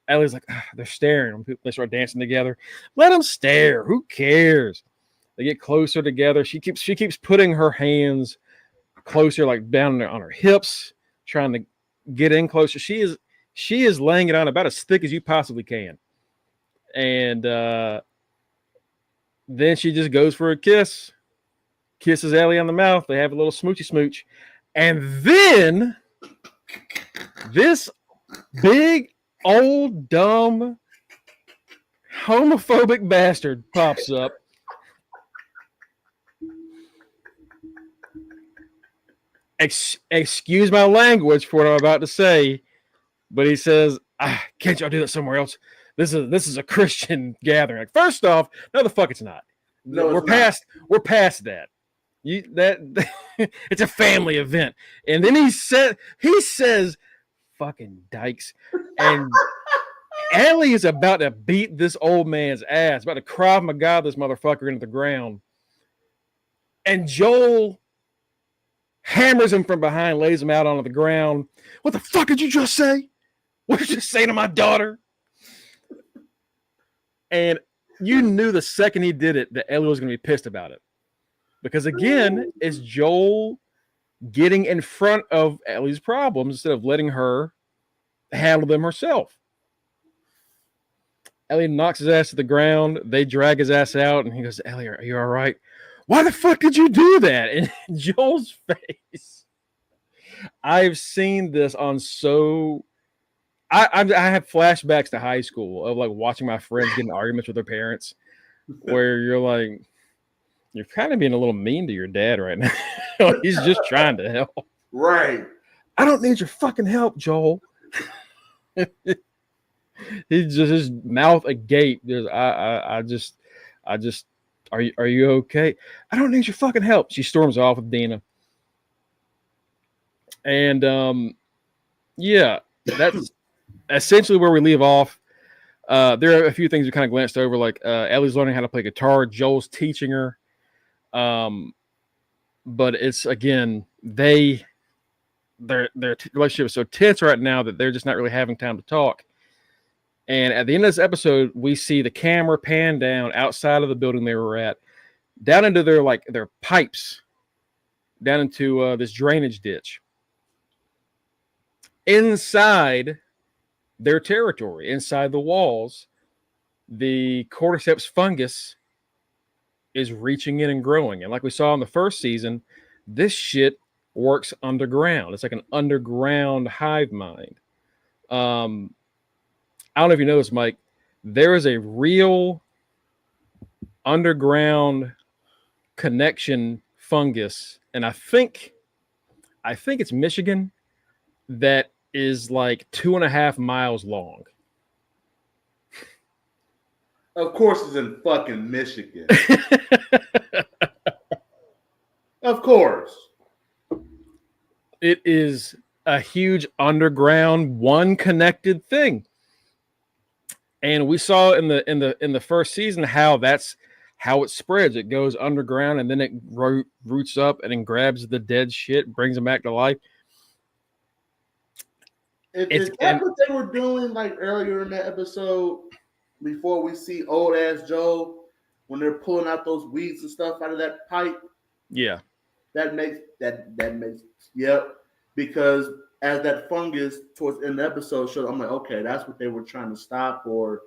Ellie's like, they're staring. They start dancing together. Let them stare. Who cares? They get closer together. She keeps putting her hands closer, like down on her hips, trying to get in closer. She She is laying it on about as thick as you possibly can. And then she just goes for a kiss, kisses Ellie on the mouth. They have a little smoochy smooch. And then this big, old, dumb, homophobic bastard pops up. Excuse my language for what I'm about to say, but he says, "Can't y'all do that somewhere else? This is a Christian gathering." Like, first off, no, the fuck, it's not. No, we're past that. It's a family event. And then he says, "Fucking dykes," and Ellie is about to beat this old man's ass, about to Krav Maga this motherfucker into the ground, and Joel hammers him from behind, lays him out onto the ground. "What the fuck did you just say? What did you say to my daughter?" And you knew the second he did it that Ellie was going to be pissed about it. Because again, it's Joel getting in front of Ellie's problems instead of letting her handle them herself. Ellie knocks his ass to the ground. They drag his ass out, and he goes, "Ellie, are you all right? Why the fuck did you do that?" And Joel's face. I've seen this on so. I have flashbacks to high school of like watching my friends get in arguments with their parents, where you're like, you're kind of being a little mean to your dad right now. He's just trying to help. Right. I don't need your fucking help, Joel. He's just his mouth agape. I just. Are you okay? I don't need your fucking help. She storms off with Dina. And yeah, that's essentially where we leave off. There are a few things we kind of glanced over, like Ellie's learning how to play guitar. Joel's teaching her. But it's, again, their relationship is so tense right now that they're just not really having time to talk. And at the end of this episode, we see the camera pan down outside of the building they were at, down into their pipes, down into this drainage ditch. Inside their territory, inside the walls, the cordyceps fungus is reaching in and growing. And like we saw in the first season, this shit works underground. It's like an underground hive mind. I don't know if you know this, Mike. There is a real underground connection fungus, and I think it's Michigan, that is like 2.5 miles long. Of course, it's in fucking Michigan. Of course. It is a huge underground, one connected thing. And we saw in the first season how it spreads. It goes underground and then it roots up and then grabs the dead shit, brings them back to life. Is that what they were doing like earlier in that episode before we see old ass Joe when they're pulling out those weeds and stuff out of that pipe? Yeah. That makes yep. Because as that fungus towards the end of the episode showed, I'm like, okay, that's what they were trying to stop, or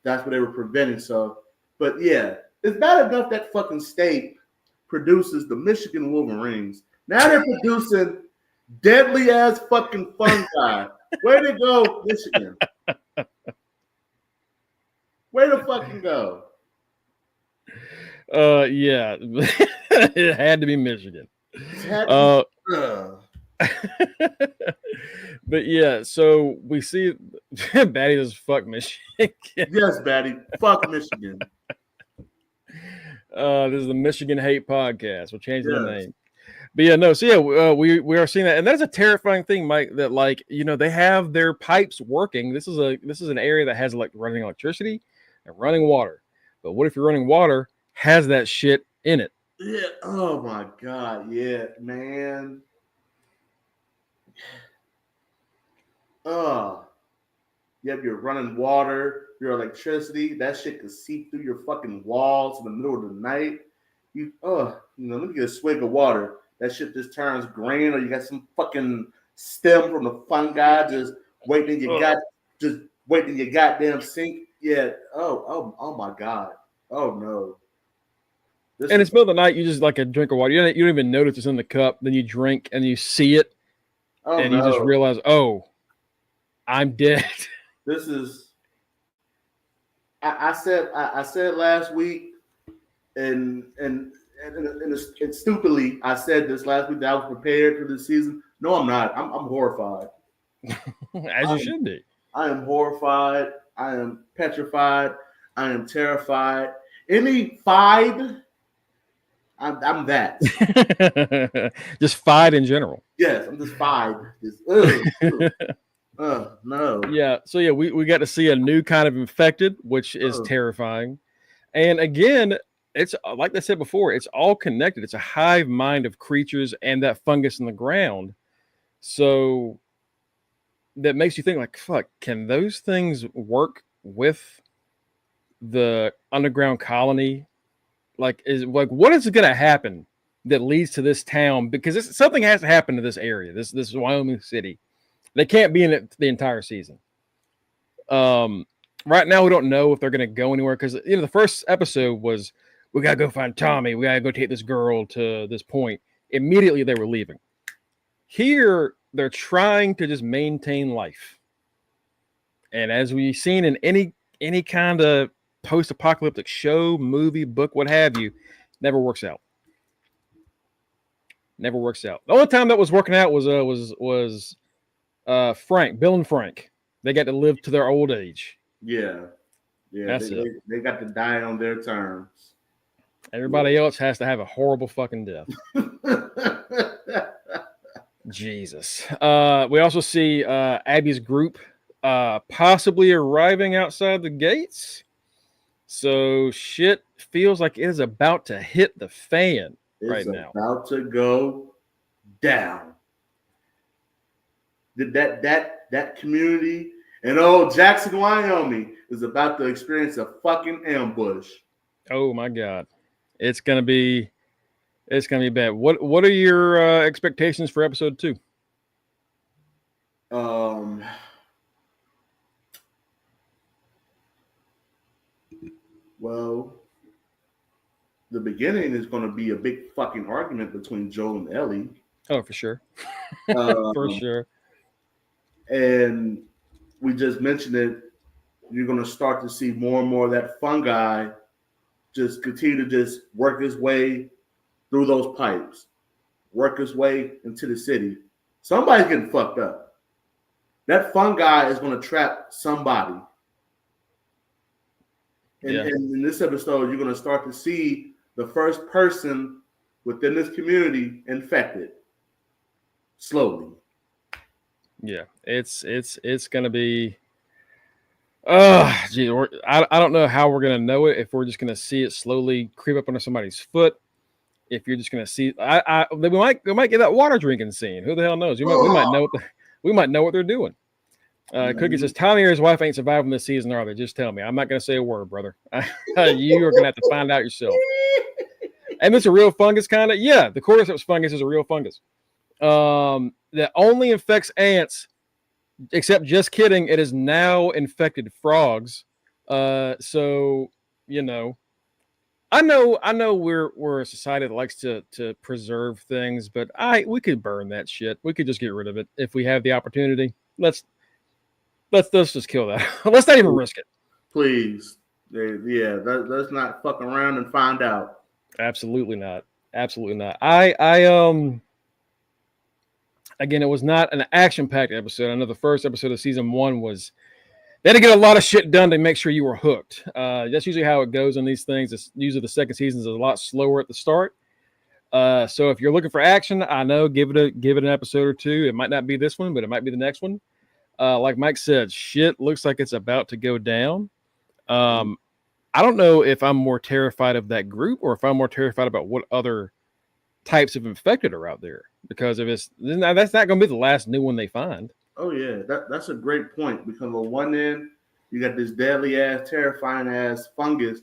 that's what they were preventing. So, but yeah, it's bad enough that fucking state produces the Michigan Wolverines. Now they're producing deadly ass fucking fungi. Way to go, Michigan. Way to fucking go. Yeah. It had to be Michigan. But yeah, so we see Batty does fuck Michigan. Yes, Batty. Fuck Michigan. This is the Michigan Hate Podcast. We'll change the name. But yeah, no, so yeah, we are seeing that, and that's a terrifying thing, Mike. That, like, you know, they have their pipes working. This is an area that has like running electricity and running water. But what if your running water has that shit in it? Yeah. Oh my god. Yeah, man. You have your running water, your electricity. That shit could seep through your fucking walls in the middle of the night. Let me get a swig of water. That shit just turns green, or you got some fucking stem from the fungi just waiting in your goddamn sink. Yeah. Oh my God. Oh no. And it's middle of the night. You just like a drink of water. You don't even notice it's in the cup. Then you drink and you see it, Oh and you just no. realize, oh, I'm dead. This is. I said last week, and stupidly, I said this last week that I was prepared for this season. No, I'm not. I'm horrified. As you should be. I am horrified. I am petrified. I am terrified. Any fied, I'm that. Just fight in general. Yes, I'm just fied. No. Yeah. So yeah, we got to see a new kind of infected, which is terrifying. And again, it's like I said before, it's all connected. It's a hive mind of creatures and that fungus in the ground. So that makes you think like, fuck, can those things work with the underground colony? Like, what is going to happen that leads to this town? Because something has to happen to this area, this Wyoming city. They can't be in it the entire season. Right now, we don't know if they're going to go anywhere because the first episode was we got to go find Tommy. We got to go take this girl to this point. Immediately, they were leaving. Here, they're trying to just maintain life. And as we've seen in any kind of post-apocalyptic show, movie, book, what have you, never works out. Never works out. The only time that was working out was Frank, Bill and Frank. They got to live to their old age. Yeah. That's it. They got to die on their terms. Everybody else has to have a horrible fucking death. Jesus. We also see Abby's group possibly arriving outside the gates. So shit feels like it is about to hit the fan right now. It's about to go down. That community in old Jackson, Wyoming is about to experience a fucking ambush. Oh my God. It's gonna be bad. What are your expectations for episode 2? Well, the beginning is going to be a big fucking argument between Joel and Ellie. Oh, for sure. For sure. And we just mentioned it. You're going to start to see more and more of that fungi just continue to just work his way through those pipes, work his way into the city. Somebody's getting fucked up. That fungi is going to trap somebody. And in this episode, you're going to start to see the first person within this community infected slowly. Yeah, it's going to be. Gee, I don't know how we're going to know it. If we're just going to see it slowly creep up under somebody's foot. If you're just going to see, we might get that water drinking scene. Who the hell knows? We might know what they're doing. Cookie says Tommy or his wife ain't surviving this season, are they? Just tell me. I'm not going to say a word, brother. You are going to have to find out yourself. And it's a real fungus, kind of. Yeah, the cordyceps fungus is a real fungus. That only infects ants. Except, just kidding, it has now infected frogs. So I know we're a society that likes to preserve things, but we could burn that shit. We could just get rid of it if we have the opportunity. Let's just kill that. Let's not even risk it. Please. Yeah, let's not fuck around and find out. Absolutely not. Absolutely not. Again, it was not an action-packed episode. I know the first episode of season 1 was they had to get a lot of shit done to make sure you were hooked. That's usually how it goes on these things. It's usually the second season is a lot slower at the start. So if you're looking for action, I know give it an episode or 2. It might not be this one, but it might be the next one. Like Mike said, shit looks like it's about to go down. I don't know if I'm more terrified of that group or if I'm more terrified about what other types of infected are out there. Because if that's not going to be the last new one they find. Oh yeah, that's a great point. Because on one end, you got this deadly ass, terrifying ass fungus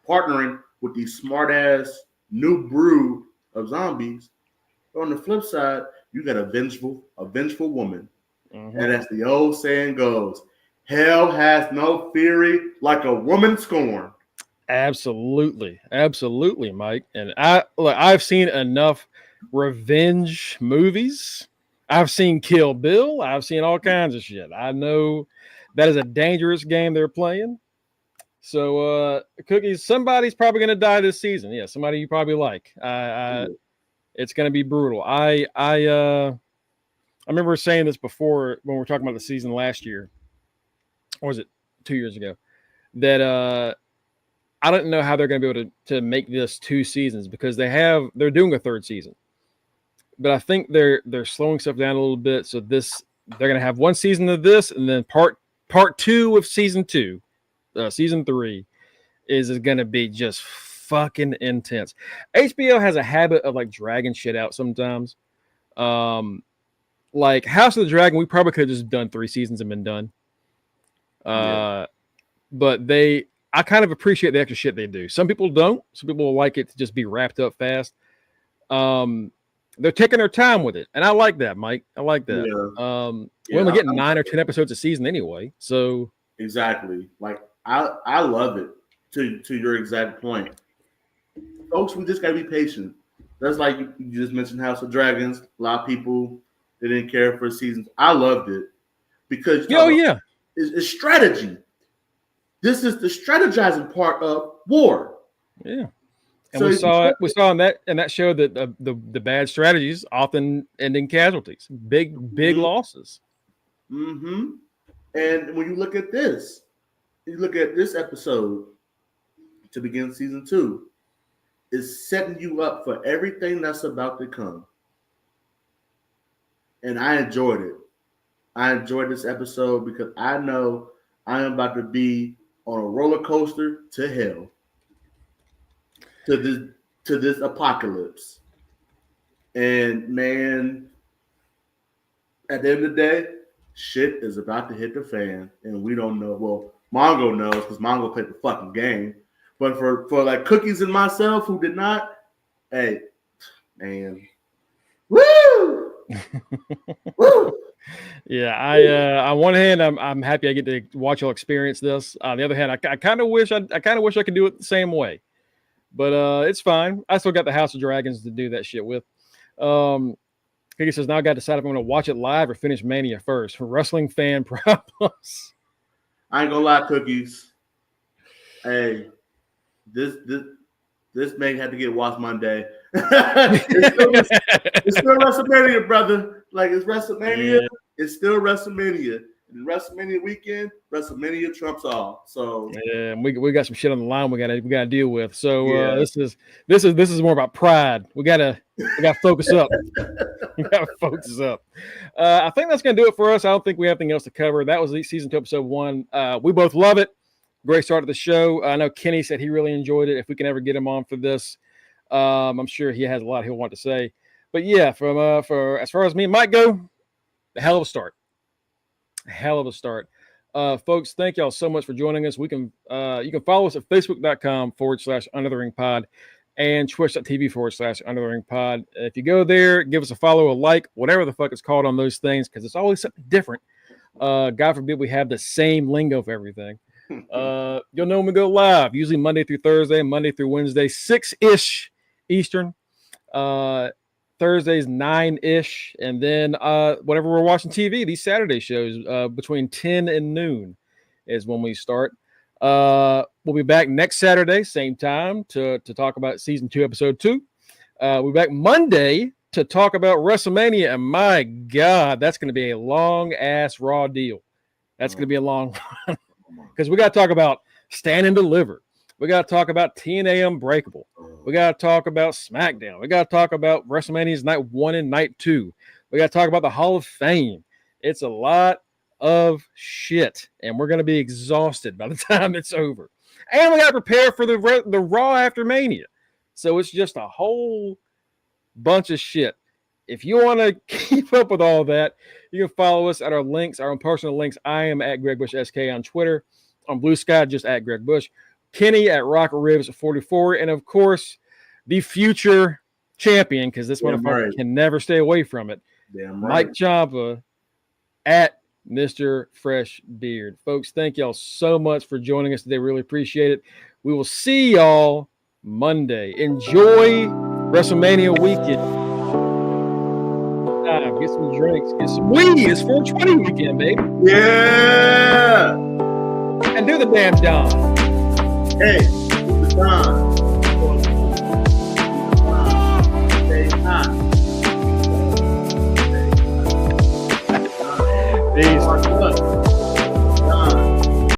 partnering with these smart ass new brood of zombies. But on the flip side, you got a vengeful woman Mm-hmm. And as the old saying goes, hell has no fury like a woman scorned. Absolutely, absolutely, Mike. And I've seen enough revenge movies. I've seen Kill Bill. I've seen all kinds of shit. I know that is a dangerous game they're playing. So, Cookies, somebody's probably going to die this season. Yeah, somebody you probably like. It's going to be brutal. I remember saying this before when we were talking about the season last year. Or was it 2 years ago? That I don't know how they're going to be able to make this 2 seasons because they're doing a 3rd season, but I think they're slowing stuff down a little bit. So they're going to have 1 season of this, and then part 2 of season 2, season 3 is going to be just fucking intense. HBO has a habit of like dragging shit out sometimes. Like House of the Dragon, we probably could have just done 3 seasons and been done. But I kind of appreciate the extra shit they do. Some people don't. Some people like it to just be wrapped up fast. They're taking their time with it, and I like that, Mike. I like that. We only get 9 or 10 episodes a season anyway, so exactly. Like I love it. To your exact point, folks, we just gotta be patient. That's like you just mentioned House of Dragons. A lot of people they didn't care for seasons. I loved it because it's strategy. This is the strategizing part of war. Yeah. And so we saw in that show that the bad strategies often end in casualties, big losses. Mm-hmm. And when you look at this episode to begin season 2, is setting you up for everything that's about to come. And I enjoyed it. I enjoyed this episode because I know I am about to be on a roller coaster to hell. To this apocalypse. And man, at the end of the day, shit is about to hit the fan, and we don't know. Well, Mongo knows because Mongo played the fucking game. But for like Cookies and myself who did not, hey, man, woo, woo. Yeah, on one hand, I'm happy I get to watch y'all experience this. On the other hand, I kind of wish I could do it the same way. But it's fine. I still got the House of Dragons to do that shit with. Cookie says, now I got to decide if I'm going to watch it live or finish Mania first. Wrestling fan problems. I ain't gonna lie, Cookies. Hey, this man had to get watched Monday. it's still WrestleMania, brother. Like it's WrestleMania. Yeah. It's still WrestleMania. And WrestleMania weekend, WrestleMania trumps all. So yeah, we got some shit on the line we gotta deal with. So this is more about pride. We gotta focus up. We gotta focus up. I think that's gonna do it for us. I don't think we have anything else to cover. That was season 2, episode 1. We both love it. Great start to the show. I know Kenny said he really enjoyed it. If we can ever get him on for this, I'm sure he has a lot he'll want to say. But yeah, for as far as me and Mike go, a hell of a start. Folks, thank y'all so much for joining us. You can follow us at facebook.com/undertheringpod and twitch.tv/undertheringpod. If you go there, give us a follow, a like, whatever the fuck it's called on those things, because it's always something different. God forbid we have the same lingo for everything. You'll know when we go live, usually Monday through Thursday, Monday through Wednesday, 6-ish Eastern. Thursdays 9-ish, and then whenever we're watching TV, these Saturday shows between 10 and noon is when we start. We'll be back next Saturday, same time, to talk about season 2, episode 2. We'll be back Monday to talk about WrestleMania, and my God, that's going to be a long ass Raw deal. That's going to be a long one because we got to talk about Stand and Deliver. We got to talk about TNA Unbreakable. We got to talk about SmackDown. We got to talk about WrestleMania's Night 1 and Night 2. We got to talk about the Hall of Fame. It's a lot of shit, and we're going to be exhausted by the time it's over. And we got to prepare for the Raw after Mania. So it's just a whole bunch of shit. If you want to keep up with all that, you can follow us at our links, our own personal links. I am at Greg Bush SK on Twitter. On Blue Sky, just at Greg Bush. Kenny at Rocket Ribs 44, and of course, the future champion, because this motherfucker can never stay away from it. Mike Ciampa at Mr. Fresh Beard. Folks, thank y'all so much for joining us today. Really appreciate it. We will see y'all Monday. Enjoy WrestleMania weekend. Get some drinks, get some weed. It's 420 weekend, baby. Yeah. And do the damn Don. Hey, the Don. Stay hot. Peace.